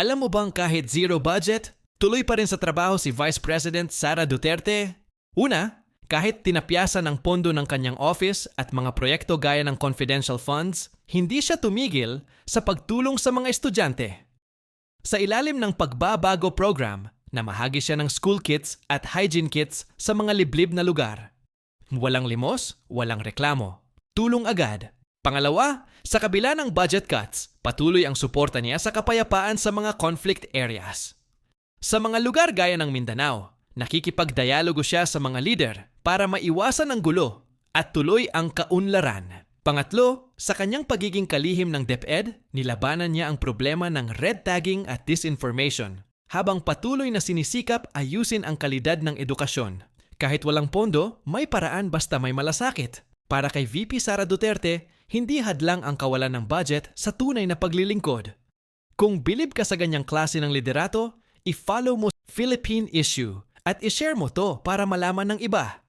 Alam mo bang kahit zero budget, tuloy pa rin sa trabaho si Vice President Sara Duterte? Una, kahit tinapyasan ng pondo ng kanyang office at mga proyekto gaya ng confidential funds, hindi siya tumigil sa pagtulong sa mga estudyante. Sa ilalim ng pagbabago program, namahagi siya ng school kits at hygiene kits sa mga liblib na lugar. Walang limos, walang reklamo. Tulong agad. Pangalawa, sa kabila ng budget cuts, patuloy ang suporta niya sa kapayapaan sa mga conflict areas. Sa mga lugar gaya ng Mindanao, nakikipagdialogo siya sa mga leader para maiwasan ang gulo at tuloy ang kaunlaran. Pangatlo, sa kanyang pagiging kalihim ng DepEd, nilabanan niya ang problema ng red tagging at disinformation, habang patuloy na sinisikap ayusin ang kalidad ng edukasyon. Kahit walang pondo, may paraan basta may malasakit. Para kay VP Sara Duterte, hindi hadlang ang kawalan ng budget sa tunay na paglilingkod. Kung bilib ka sa ganyang klase ng liderato, i-follow mo Philippine Issue at i-share mo to para malaman ng iba.